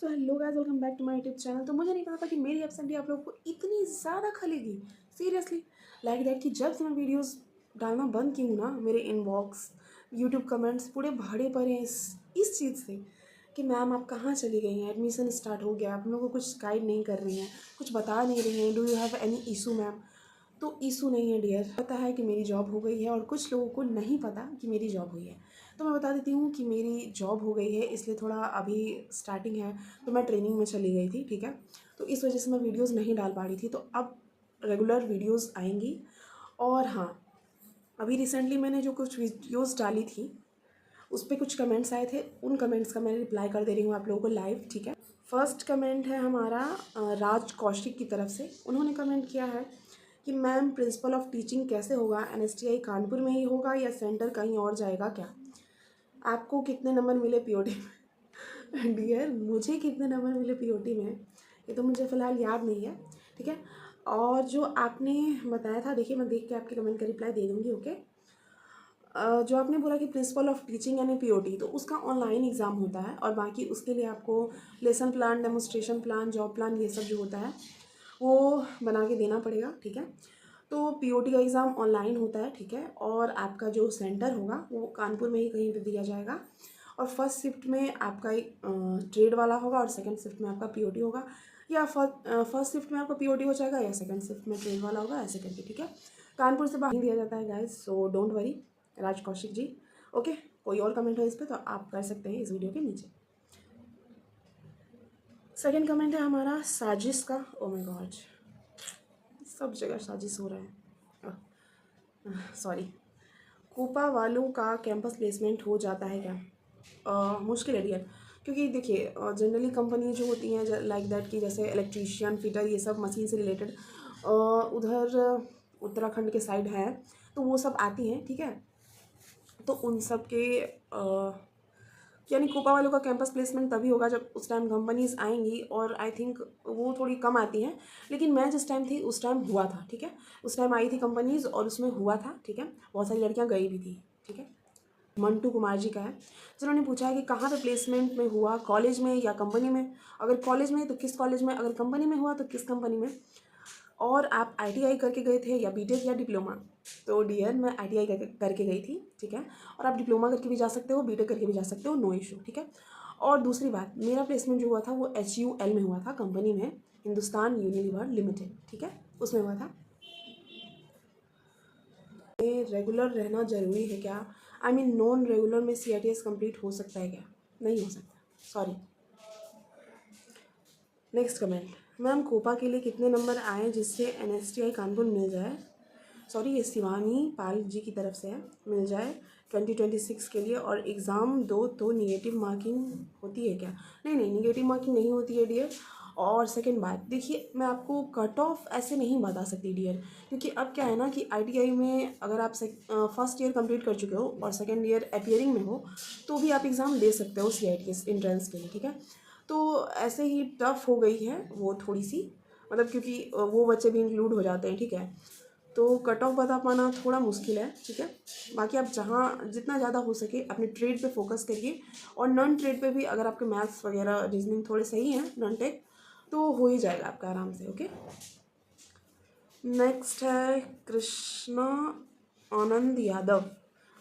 So hello guys, welcome back to my YouTube channel. तो मुझे नहीं पता था कि मेरी एब्सेंटी आप लोगों को इतनी ज़्यादा खलेगी, सीरियसली लाइक दैट, कि जब से मैं वीडियोस डालना बंद की हूँ ना, मेरे इनबॉक्स यूट्यूब कमेंट्स पूरे भरे पड़े हैं इस चीज़ से कि मैम आप कहाँ चली गई हैं, एडमिशन स्टार्ट हो गया, आप लोगों को कुछ गाइड नहीं कर रही हैं, कुछ बता नहीं रही हैं, do you have any issue ma'am. तो इशू नहीं है डियर, पता है कि मेरी जॉब हो गई है और कुछ लोगों को नहीं पता कि मेरी जॉब हुई है। तो मैं बता देती हूँ कि मेरी जॉब हो गई है, इसलिए थोड़ा अभी स्टार्टिंग है तो मैं ट्रेनिंग में चली गई थी, ठीक है। तो इस वजह से मैं वीडियोज़ नहीं डाल पा रही थी, तो अब रेगुलर वीडियोज़ आएंगी। और हाँ, अभी रिसेंटली मैंने जो कुछ वीडियोज़ डाली थी उस पर कुछ कमेंट्स आए थे, उन कमेंट्स का मैं रिप्लाई कर दे रही हूँ आप लोगों को लाइव, ठीक है। फर्स्ट कमेंट है हमारा राज कौशिक की तरफ से। उन्होंने कमेंट किया है कि मैम प्रिंसिपल ऑफ टीचिंग कैसे होगा, एनएसटीआई कानपुर में ही होगा या सेंटर कहीं और जाएगा क्या? आपको कितने नंबर मिले पीओटी में? डियर, मुझे कितने नंबर मिले पीओटी में ये तो मुझे फ़िलहाल याद नहीं है, ठीक है। और जो आपने बताया था, देखिए मैं देख के आपके कमेंट का रिप्लाई दे दूँगी, ओके। जो आपने बोला कि प्रिंसिपल ऑफ टीचिंग यानी पीओटी, तो उसका ऑनलाइन एग्ज़ाम होता है और बाकी उसके लिए आपको lesson plan, demonstration plan, job plan, ये सब जो होता है वो बना के देना पड़ेगा, ठीक है। तो पीओटी का एग्ज़ाम ऑनलाइन होता है, ठीक है। और आपका जो सेंटर होगा वो कानपुर में ही कहीं पे दिया जाएगा। और फर्स्ट शिफ्ट में आपका एक ट्रेड वाला होगा और सेकंड शिफ्ट में आपका पीओटी होगा, या फर्स्ट शिफ्ट में आपका पीओटी हो जाएगा या सेकंड शिफ्ट में ट्रेड वाला होगा, ऐसे करके, ठीक है। कानपुर से बाहर दिया जाता है guys, so don't worry Raj Kaushik ji, okay. कोई और कमेंट हो इस पर तो आप कर सकते हैं इस वीडियो के नीचे। सेकंड कमेंट है हमारा साजिश का। ओ माय गॉड, सब जगह साजिश हो रहा है, सॉरी। कोपा वालों का कैंपस प्लेसमेंट हो जाता है क्या? मुश्किल है डियर, क्योंकि देखिए जनरली कंपनी जो होती हैं लाइक दैट कि जैसे इलेक्ट्रीशियन, फिटर, ये सब मशीन से रिलेटेड उधर उत्तराखंड के साइड है, तो वो सब आती हैं, ठीक है। तो उन सब के यानी कोपा वालों का कैंपस प्लेसमेंट तभी होगा जब उस टाइम कंपनीज आएंगी, और आई थिंक वो थोड़ी कम आती हैं। लेकिन मैं जिस टाइम थी उस टाइम हुआ था, ठीक है। उस टाइम आई थी कंपनीज और उसमें हुआ था, ठीक है। बहुत सारी लड़कियां गई भी थी, ठीक है। मंटू कुमार जी का है, जिन्होंने पूछा है कि कहाँ पे प्लेसमेंट में हुआ, कॉलेज में या कंपनी में? अगर कॉलेज में तो किस कॉलेज में, अगर कंपनी में हुआ तो किस कंपनी में, और आप आईटीआई करके गए थे या बीटेक या डिप्लोमा? तो डियर, मैं आईटीआई करके गई थी, ठीक है। और आप डिप्लोमा करके भी जा सकते हो, बीटेक करके भी जा सकते हो, नो इशू, ठीक है। और दूसरी बात, मेरा प्लेसमेंट जो हुआ था वो HUL में हुआ था, कंपनी में, हिंदुस्तान यूनिलीवर लिमिटेड, ठीक है, उसमें हुआ था। रेगुलर रहना ज़रूरी है क्या? आई मीन नॉन रेगुलर में CITS कंप्लीट हो सकता है क्या? नहीं हो सकता, sorry. Next comment, ma'am COPA के लिए कितने नंबर आए जिससे NSTI कानपुर मिल जाए? सॉरी, ये शिवानी पाल जी की तरफ से है, मिल जाए 2026 के लिए। और एग्ज़ाम दो तो निगेटिव मार्किंग होती है क्या? नहीं नहीं, निगेटिव मार्किंग नहीं होती है डियर। और सेकंड बात, देखिए मैं आपको कट ऑफ ऐसे नहीं बता सकती डियर, क्योंकि अब क्या है ना कि ITI में अगर आप फर्स्ट ईयर कंप्लीट कर चुके हो और सेकंड ईयर अपियरिंग में हो तो भी आप एग्ज़ाम दे सकते हो CITS एंट्रेंस के लिए, ठीक है। तो ऐसे ही टफ हो गई है वो थोड़ी सी, मतलब क्योंकि वो बच्चे भी इंक्लूड हो जाते हैं, ठीक है। तो कट ऑफ बता पाना थोड़ा मुश्किल है, ठीक है। बाकी आप जहाँ जितना ज़्यादा हो सके अपने ट्रेड पे फोकस करिए, और नॉन ट्रेड पे भी अगर आपके मैथ्स वगैरह रीजनिंग थोड़े सही हैं, नॉन टेक, तो हो ही जाएगा आपका आराम से, ओके। नेक्स्ट है कृष्णा आनंद यादव।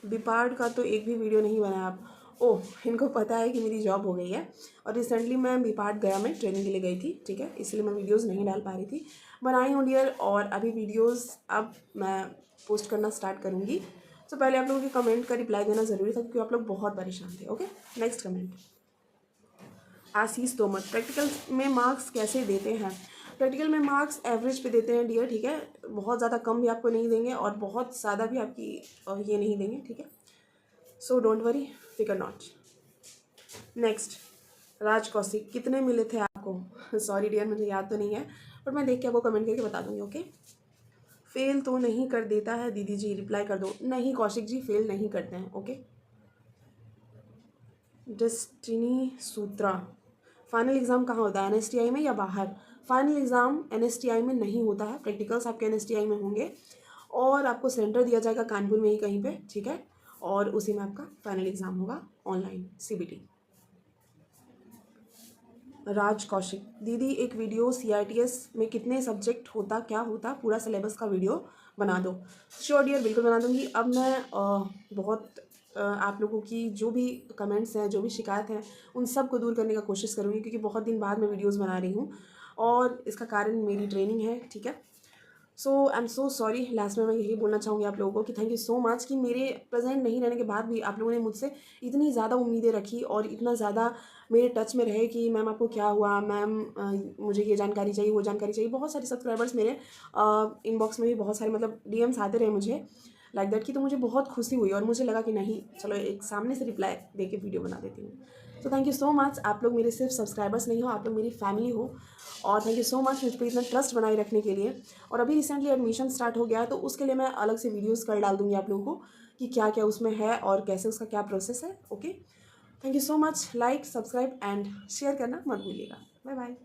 बिपार्ड का तो एक भी वीडियो नहीं बनाया आप? ओह, इनको पता है कि मेरी जॉब हो गई है और रिसेंटली मैं बिपार्ड गया, मैं ट्रेनिंग के लिए गई थी, ठीक है, इसलिए मैं वीडियोस नहीं डाल पा रही थी। बनाई हूँ डियर, और अभी वीडियोस अब मैं पोस्ट करना स्टार्ट करूँगी। तो पहले आप लोगों के कमेंट का रिप्लाई देना ज़रूरी था क्योंकि आप लोग बहुत परेशान थे, ओके। नेक्स्ट कमेंट, आशीष तोमर, प्रैक्टिकल में मार्क्स कैसे देते हैं? प्रैक्टिकल में मार्क्स एवरेज पे देते हैं डियर, ठीक है। बहुत ज़्यादा कम भी आपको नहीं देंगे और बहुत ज़्यादा भी आपकी ये नहीं देंगे, ठीक है। सो डोंट वरी, फिकर नॉट। नेक्स्ट, राज कौशिक, कितने मिले थे आपको? सॉरी डियर, मुझे याद तो नहीं है, बट मैं देख के आपको कमेंट करके बता दूंगी, ओके। फेल तो नहीं कर देता है दीदी जी, रिप्लाई कर दो। नहीं कौशिक जी, फेल नहीं करते हैं, ओके। डेस्टिनी सूत्रा, फाइनल एग्ज़ाम कहाँ होता है, NSTI में या बाहर? फाइनल एग्ज़ाम NSTI में नहीं होता है, प्रैक्टिकल्स आपके NSTI में होंगे और आपको सेंटर दिया जाएगा कानपुर में ही कहीं पे, ठीक है। और उसी में आपका फाइनल एग्ज़ाम होगा ऑनलाइन, CBT। राज कौशिक दीदी एक वीडियो CITS में कितने सब्जेक्ट होता क्या होता पूरा सिलेबस का वीडियो बना दो। श्योर डियर, बिल्कुल बना दूंगी। अब मैं बहुत आप लोगों की जो भी कमेंट्स हैं, जो भी शिकायत हैं, उन सब को दूर करने का कोशिश करूँगी, क्योंकि बहुत दिन बाद मैं वीडियोस बना रही हूँ और इसका कारण मेरी ट्रेनिंग है। ठीक है, so I am so sorry. Last में मैं यही बोलना चाहूँगी आप लोगों को कि थैंक यू सो मच कि मेरे प्रेजेंट नहीं रहने के बाद भी आप लोगों ने मुझसे इतनी ज़्यादा उम्मीदें रखी और इतना ज़्यादा मेरे टच में रहे कि मैम आपको क्या हुआ, मैम मुझे ये जानकारी चाहिए, वो जानकारी चाहिए। बहुत सारे सब्सक्राइबर्स मेरे इनबॉक्स में भी बहुत सारे मतलब DMs आते रहे मुझे लाइक दैट कि, तो मुझे बहुत खुशी हुई और मुझे लगा कि नहीं चलो एक सामने से रिप्लाई दे के वीडियो बना देती हूँ। तो थैंक यू सो मच। आप लोग मेरे सिर्फ सब्सक्राइबर्स नहीं हो, आप लोग मेरी फैमिली हो और थैंक यू सो मच मुझ पर इतना ट्रस्ट बनाए रखने के लिए। और अभी रिसेंटली एडमिशन स्टार्ट हो गया है, तो उसके लिए मैं अलग से वीडियोस कर डाल दूँगी आप लोगों को कि क्या क्या उसमें है और कैसे उसका क्या प्रोसेस है। Okay, thank you so much. Like, subscribe and share करना मत भूलिएगा। Bye bye.